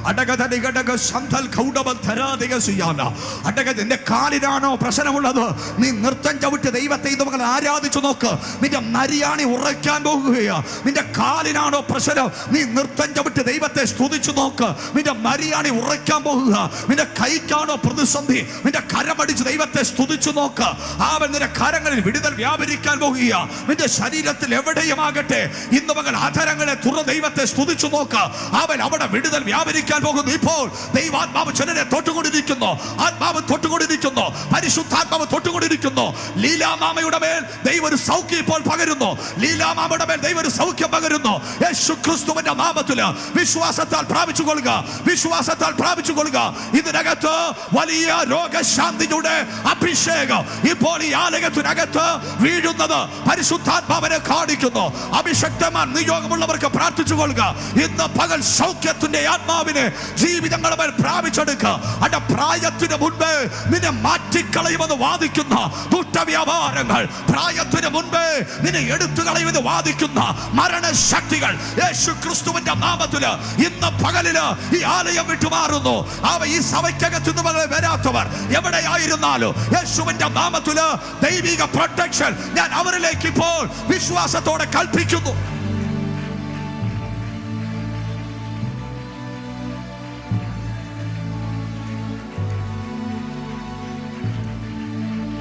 അടകതടി ഘടക സന്തൽ കൗടവൻ ധരാതിക ചെയ്യാന അടക. നിന്റെ കാലിനാണോ പ്രശ്നമുള്ളത്? നീ നൃത്തം ചവിട്ട് ദൈവത്തെ ഇത് മകൾ ആരാധിച്ചു നോക്ക്. നിന്റെ നരിയാണി ഉറയ്ക്കാൻ പോകുകയാ. നിന്റെ കാലിനാണോ പ്രശ്നം? നീ നൃത്തം ചവിട്ട് ദൈവത്തെ സ്തുതിച്ചു നോക്ക്. നിന്റെ നരിയാണി ഉറയ്ക്കാൻ പോകുക. നിന്റെ കൈക്കാണോ പ്രതിസന്ധി? നിന്റെ കരമടിച്ച് ദൈവത്തെ സ്തുതിച്ചു നോക്ക്. അവൻ നിന്റെ കരങ്ങളിൽ വിടുതൽ വ്യാപരിക്കാൻ പോകുക. നിന്റെ ശരീരത്തിൽ എവിടെയുമാകട്ടെ ഇന്ന് മകൾ ആധാരങ്ങളെ തുറ ദൈവത്തെ സ്തുതിച്ചു നോക്ക്. അവൻ അവിടെ വിടുതൽ വ്യാപരിക്കാൻ പോകുന്നു. ഇപ്പോൾ ദൈവാത്മാവ് ചിലരെ തൊട്ടുകൊണ്ടിരിക്കുന്നു. ആത്മാവ് തൊട്ടുകൊണ്ടിരിക്കുന്നു. പരിശുദ്ധാത്മാവ് തൊട്ടുകൊണ്ടിരിക്കുന്നു. ലീലാമാമയുടെ മേൽ ദൈവ ഒരു സൗഖ്യം ഇപ്പോൾ പകരുന്നു. ലീലാമാമയുടെ മേൽ ദൈവ ഒരു സൗഖ്യം പകരുന്നു. യേശുക്രിസ്തുവിന്റെ നാമത്തിൽ വിശ്വാസത്താൽ പ്രാപിച്ചുകൊള്ളുക, വിശ്വാസത്താൽ പ്രാപിച്ചുകൊള്ളുക. ഇതിനകത്ത് വലിയ രോഗശാന്തിയുടെ അഭിഷേകം ഇപ്പോൾ ഈ ആലയത്തിനകത്ത് വീഴുന്നത് പരിശുദ്ധാത്മാവിനെ കാണിക്കുന്നു. അഭിഷക്തമാൻ നിയോഗമുള്ളവർക്ക് പ്രാർത്ഥിച്ചുകൊള്ളുക. ഇന്ന് പകൽ സൗഖ്യത്തിന്റെ ആത്മാവിനെ ജീവിതങ്ങളുടെ മേൽ പ്രാപിച്ചെടുക്കുക. അന്റെ പ്രായത്തിന് മുൻപ് നിന്നെ മാറ്റിക്കളയുമെന്ന് വാദിക്കുന്ന ദുഷ്ടവ്യാപാരങ്ങൾ, പ്രായത്തിന് മുൻപ് നിന്നെ എടുത്തു കളയുമെന്ന് വാദിക്കുന്ന മരണശക്തികൾ യേശുക്രിസ്തുവിന്റെ നാമത്തില് ഇന്ന് പകലില് ഈ ആലയം വിട്ടുമാറുന്നു. അവ ഈ സഭയ്ക്കകത്ത് നിന്ന് വരാത്തവർ എവിടെയായിരുന്നാലും യേശുവിന്റെ നാമത്തില് ദൈവിക പ്രൊട്ടക്ഷൻ ഞാൻ അവരിലേക്ക് ഇപ്പോൾ വിശ്വാസത്തോടെ കൽപ്പിക്കുന്നു.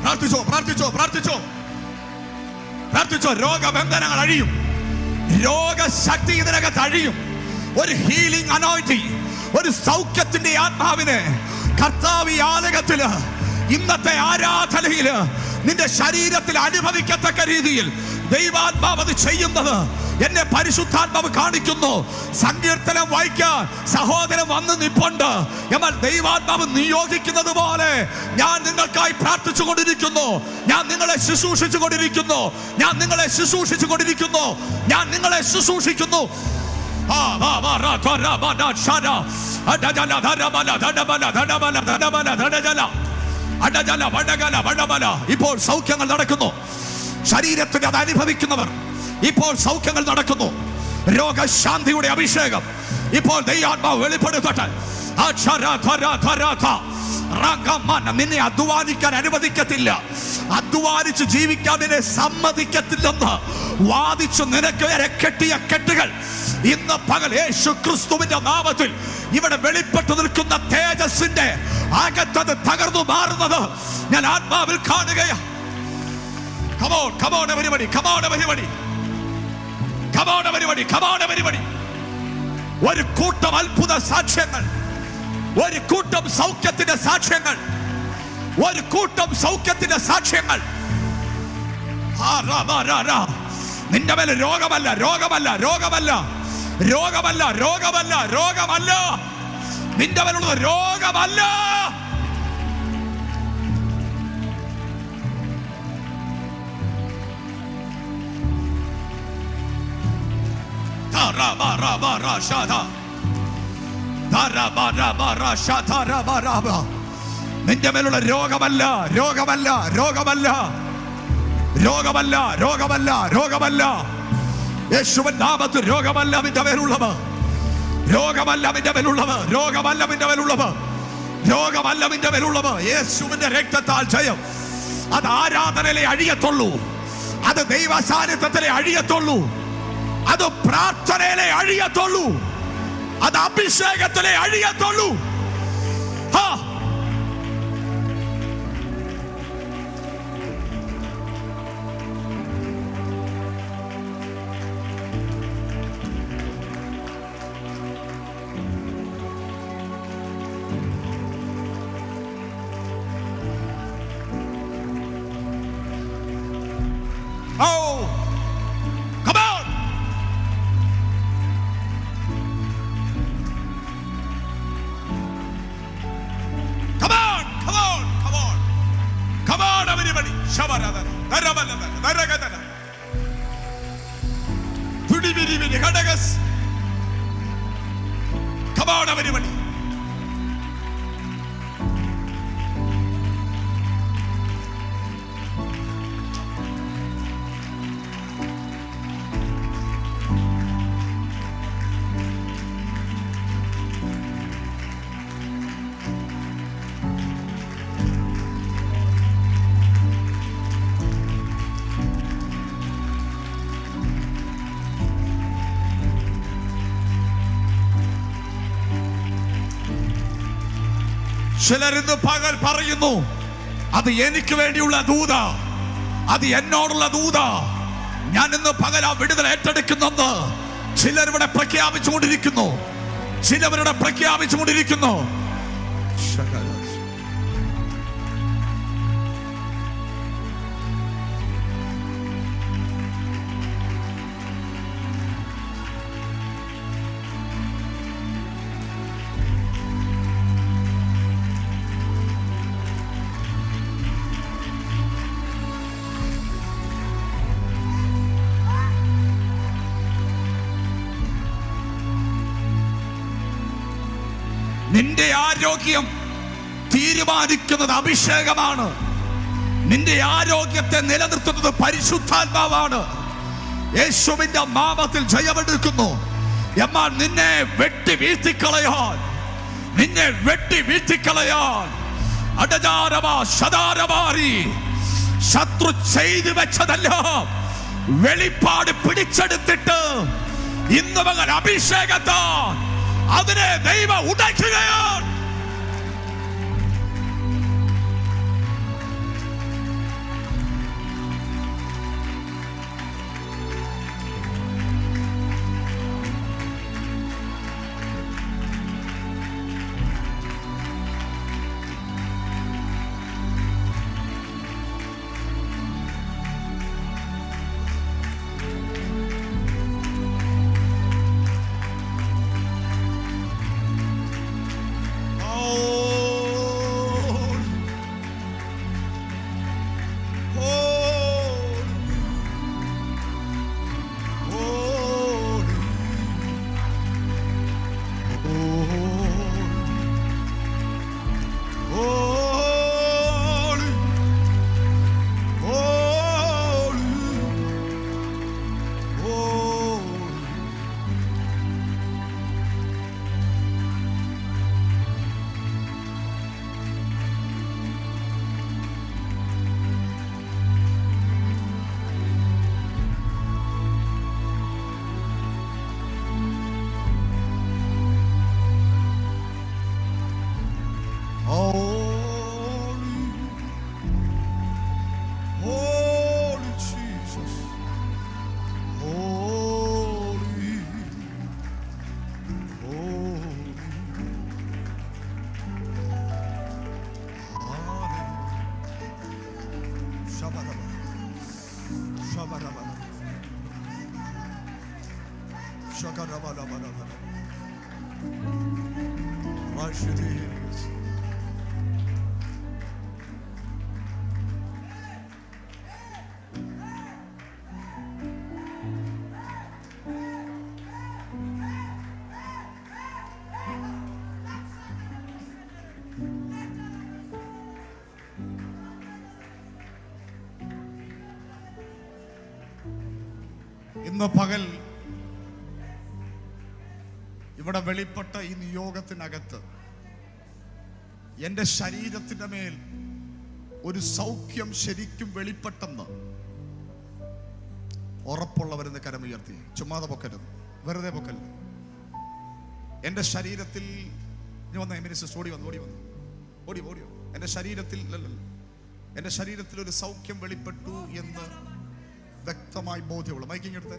പ്രാർത്ഥിച്ചോ, പ്രാർത്ഥിച്ചോ, പ്രാർത്ഥിച്ചോ, പ്രാർത്ഥിച്ചോ. രോഗബന്ധനങ്ങൾ അഴിയും, രോഗശക്തി ഇതിനകത്ത് അഴിയും. ഒരു ഹീലിംഗ് അനോയിന്റിംഗ്, ഒരു സൗഖ്യത്തിന്റെ ആത്മാവിനെ കർത്താവ് ഈ ആലയത്തില് ഇന്നത്തെ ആരാധനയില് നിന്റെ ശരീരത്തിൽ അനുഭവിക്കത്തക്ക രീതിയിൽ ദൈവാത്മാവ് അത് ചെയ്യുന്നത് എന്നെ പരിശുദ്ധാത്മാവ് കാണിക്കുന്നു. സങ്കീർത്തനം വായിക്കാൻ സഹോദരൻ വന്ന് നിപ്പുണ്ട്. എന്നാൽ ദൈവാത്മാവ് നിയോഗിക്കുന്നത് പോലെ ഞാൻ നിങ്ങൾക്കായി പ്രാർത്ഥിച്ചു കൊണ്ടിരിക്കുന്നു. ഞാൻ നിങ്ങളെ ശുശ്രൂഷിച്ചു കൊണ്ടിരിക്കുന്നു. ഞാൻ നിങ്ങളെ ശുശ്രൂഷിച്ചു കൊണ്ടിരിക്കുന്നു. ഞാൻ നിങ്ങളെ ശുശ്രൂഷിക്കുന്നു. ഇപ്പോൾ സൗഖ്യങ്ങൾ നടക്കുന്നു. ശരീരത്തിന് അത് അനുഭവിക്കുന്നവർ ഇപ്പോൾ സൗഖ്യങ്ങൾ നടക്കുന്നു. രോഗശാന്തിയുടെ അഭിഷേകം ഇപ്പോൾ ദൈവാത്മാവ് വെളിപ്പെടുത്തട്ടെ. നിന്നെ അധ്വാനിക്കാൻ അനുവദിക്കത്തില്ല, അധ്വാനിച്ച് ജീവിക്കാൻ നിന്നെ സമ്മതിക്കത്തില്ലെന്ന് വാദിച്ചു നിനക്ക് കെട്ടിയ കെട്ടുകൾ ഇന്ന് പകൽ യേശുക്രിസ്തുവിന്റെ നാമത്തിൽ ഇവിടെ വെളിപ്പെട്ടു നിൽക്കുന്ന തേജസ്സിന്റെ അകത്തത് തകർന്നു മാറുന്നത് ഞാൻ ആത്മാവിൽ കാണുകയാണ്. Come on, come on everybody, come on everybody, come on everybody, come on everybody. ഒരു കൂട്ടം അത്ഭുത സാക്ഷ്യങ്ങൾ, ഒരു കൂട്ടം സൗഖ്യത്തിന്റെ സാക്ഷ്യങ്ങൾ, ഒരു കൂട്ടം സൗഖ്യത്തിന്റെ സാക്ഷ്യങ്ങൾ. നിന്റെ മേലെ രോഗമല്ല, രോഗമല്ല, രോഗമല്ല, രോഗമല്ല, രോഗമല്ല, രോഗമല്ല. നിന്റെ മേലുള്ളത് രോഗമല്ല. നിന്റെ മേലുള്ള രോഗമല്ല, രോഗമല്ല, രോഗമല്ല, രോഗമല്ല, രോഗമല്ല, രോഗമല്ല. യേശുവിൻ നാമത്തിൽ രോഗമല്ല നിന്റെ മേലുള്ളത്, രോഗമല്ല നിന്റെ മേലുള്ളത്, രോഗമല്ല നിന്റെ മേലുള്ളത്, രോഗമല്ല നിന്റെ മേലുള്ളത്. യേശുവിന്റെ രക്തത്താൽ ജയം. അത് ആരാധനയിലെ അഴിയത്തുള്ളൂ, അത് ദൈവ സാന്നിധ്യത്തിലെ അഴിയത്തുള്ളൂ, അത് പ്രാർത്ഥനയിലെ അഴിയത്തുള്ളൂ, അത് അഭിഷേകത്തിലെ അഴിയത്തുള്ളൂ. ശബരദന ദരബലദന ദരഗദന തുടിവിരിവിനി ഘടകസ്. Come on everybody. ചിലരിന്ന് പകൽ പറയുന്നു, അത് എനിക്ക് വേണ്ടിയുള്ള ദൂത, അത് എന്നോടുള്ള ദൂത. ഞാൻ ഇന്ന് പകൽ ആ വിടുതൽ ഏറ്റെടുക്കുന്നെന്ന് ചിലരിവിടെ പ്രഖ്യാപിച്ചുകൊണ്ടിരിക്കുന്നു. ചിലവരുടെ പ്രഖ്യാപിച്ചുകൊണ്ടിരിക്കുന്നു. നിന്റെ ആരോഗ്യം തീരുമാനിക്കുന്നത് അഭിഷേകമാണ്. നിന്റെ ആരോഗ്യത്തെ നിലനിർത്തുന്നത് പരിശുദ്ധാത്മാവാണ്. യേശുവിന്റെ നാമത്തിൽ ജയമെടുക്കുന്നു. എന്നാൽ നിന്നെ വെട്ടി വീഴ്ത്തിക്കളയാൻ, നിന്നെ വെട്ടി വീഴ്ത്തിക്കളയാൻ ശത്രു ചെയ്തു വെച്ചതെല്ലാം വെളിപ്പാട് പിടിച്ചെടുത്തിട്ട് ഇന്ന് മകൻ അഭിഷേകത്താൽ അതിനെ ദൈവം ഉടയ്ക്കുകയാണ്. ഇന്ന് പകൽ ഇവിടെ വെളിപ്പെട്ട ഈ നിയോഗത്തിനകത്ത് എന്റെ ശരീരത്തിന്റെ മേൽ ഒരു സൗഖ്യം ശരിക്കും വെളിപ്പെട്ടെന്ന് ഉറപ്പുള്ളവരെന്ന് കരമുയർത്തി. ചുമ്മാതെ പൊക്കരുത്, വെറുതെ പൊക്കരുത്. എന്റെ ശരീരത്തിൽ ഓടിയോ എന്റെ ശരീരത്തിൽ ഒരു സൗഖ്യം വെളിപ്പെട്ടു എന്ന് വ്യക്തമായി ബോധ്യമുള്ള മൈക്കിങ് എടുത്ത്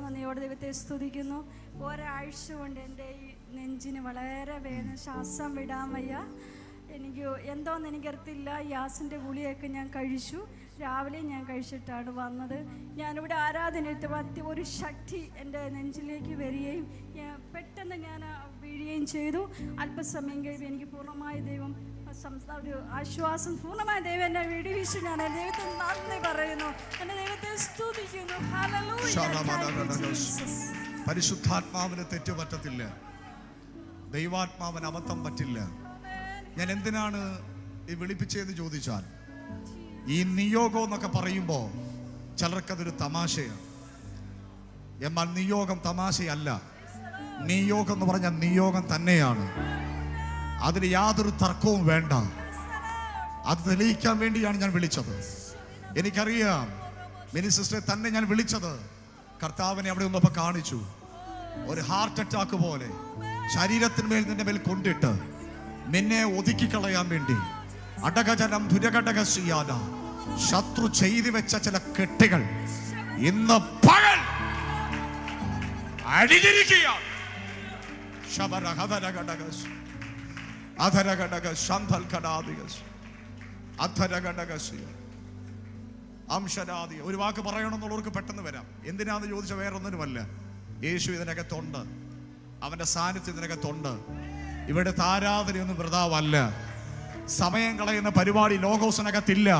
നന്ദിയോടെ ദൈവത്തെ സ്തുതിക്കുന്നു. ഒരാഴ്ച കൊണ്ട് എൻ്റെ ഈ നെഞ്ചിന് വളരെ വേദന, ശ്വാസം വിടാൻ വയ്യ. എനിക്ക് എന്തോന്ന് എനിക്കറിയത്തില്ല. ഗ്യാസിൻ്റെ ഗുളിയൊക്കെ ഞാൻ കഴിച്ചു. രാവിലെ ഞാൻ കഴിച്ചിട്ടാണ് വന്നത്. ഞാനിവിടെ ആരാധനയെത്തി ഒരു ശക്തി എൻ്റെ നെഞ്ചിലേക്ക് വരികയും പെട്ടെന്ന് ഞാൻ വീഴുകയും ചെയ്തു. അല്പസമയം കഴിയുമ്പോൾ എനിക്ക് പൂർണ്ണമായ ദൈവം ഒരു ആശ്വാസം, പൂർണ്ണമായ ദൈവം എന്നെ വിടുവിച്ചു. ഞാൻ എൻ്റെ ദൈവത്തെ നന്ദി പറയുന്നു, എൻ്റെ ദൈവത്തെ സ്തുതിക്കുന്നു. പരിശുദ്ധാത്മാവിന് തെറ്റുപറ്റത്തില്ല, ദൈവാത്മാവിന് അബദ്ധം പറ്റില്ല. ഞാൻ എന്തിനാണ് ഈ വിളിപ്പിച്ചതെന്ന് ചോദിച്ചാൽ, ഈ നിയോഗം എന്നൊക്കെ പറയുമ്പോൾ ചിലർക്കതൊരു തമാശയാണ്. എന്നാൽ നിയോഗം തമാശയല്ല. നിയോഗം എന്ന് പറഞ്ഞാൽ നിയോഗം തന്നെയാണ്. അതിന് യാതൊരു തർക്കവും വേണ്ട. അത് തെളിയിക്കാൻ വേണ്ടിയാണ് ഞാൻ വിളിച്ചത്. എനിക്കറിയാം മിനി സിസ്റ്ററെ തന്നെ ഞാൻ വിളിച്ചത് കർത്താവിനെ അവിടെ ഒന്നപ്പോൾ കാണിച്ചു. ഒരു ഹാർട്ട് അറ്റാക്ക് പോലെ ശരീരത്തിന്മേൽ നിന്റെ മേൽ കൊണ്ടിട്ട് നിന്നെ ഒതുക്കിക്കളയാൻ വേണ്ടി അടകജനം ദുരഘടകശിയാന ശത്രു ചെയ്തു വെച്ച ചില കെട്ടുകൾ ഇന്ന് പകൽ അടിഞ്ഞിരിക്കുകയാണ്. ഒരു വാക്ക് പറയണമെന്നുള്ളവർക്ക് പെട്ടെന്ന് വരാം. എന്തിനാന്ന് ചോദിച്ചാൽ വേറൊന്നിനുമല്ല, യേശു ഇതിനകത്തുണ്ട്, അവന്റെ സാന്നിധ്യം ഇതിനകത്തുണ്ട്. ഇവിടെ ആരാധനയൊന്നും വൃഥാവല്ല, സമയം കളയുന്ന പരിപാടി ലോകോസിനകത്തില്ല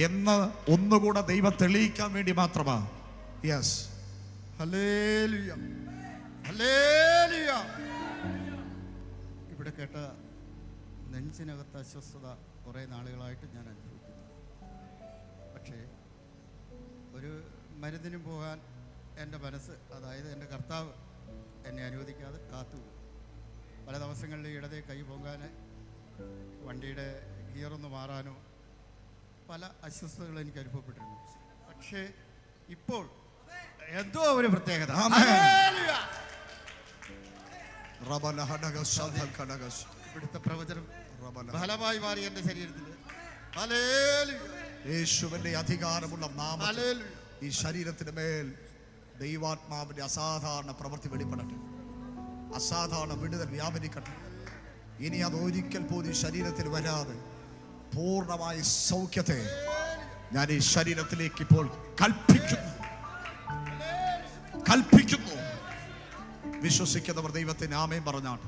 എന്ന് ഒന്നുകൂടെ ദൈവം തെളിയിക്കാൻ വേണ്ടി മാത്രമാ. Yes, hallelujah, hallelujah. ഇവിടെ കേട്ട നെഞ്ചിനകത്ത് അസ്വസ്ഥത കുറേ നാളുകളായിട്ട് ഞാൻ അനുഭവിക്കുന്നു. പക്ഷേ ഒരു മരുന്നിനും പോകാൻ എൻ്റെ മനസ്സ്, അതായത് എൻ്റെ കർത്താവ് എന്നെ അനുവദിക്കാതെ കാത്തുപോകും. പല ദിവസങ്ങളിൽ ഇടതേ കൈ പോകാൻ, വണ്ടിയുടെ ഗിയറൊന്ന് മാറാനോ പല അസ്വസ്ഥതകൾ എനിക്ക് അനുഭവപ്പെട്ടിരുന്നു. പക്ഷേ ഇപ്പോൾ എന്തോ ഒരു പ്രത്യേകത. ഇവിടുത്തെ പ്രവചനം ഫലമായി മാറി എൻ്റെ ശരീരത്തിൽ. യേശുവിന്റെ അധികാരമുള്ള നാമത്തിൽ ഈ ശരീരത്തിന് മേൽ ദൈവാത്മാവിന്റെ അസാധാരണ പ്രവൃത്തി വെളിപ്പെടട്ടെ, അസാധാരണ വിടുതൽ വ്യാപരിക്കട്ടെ. ഇനി അത് ഒരിക്കൽ പോലും ശരീരത്തിൽ വരാതെ പൂർണ്ണമായ സൗഖ്യത്തെ ഞാൻ ഈ ശരീരത്തിലേക്ക് ഇപ്പോൾ കൽപ്പിക്കുന്നു. വിശ്വസിക്കുന്നവർ ദൈവത്തിന് ആമേൻ പറഞ്ഞാണ്.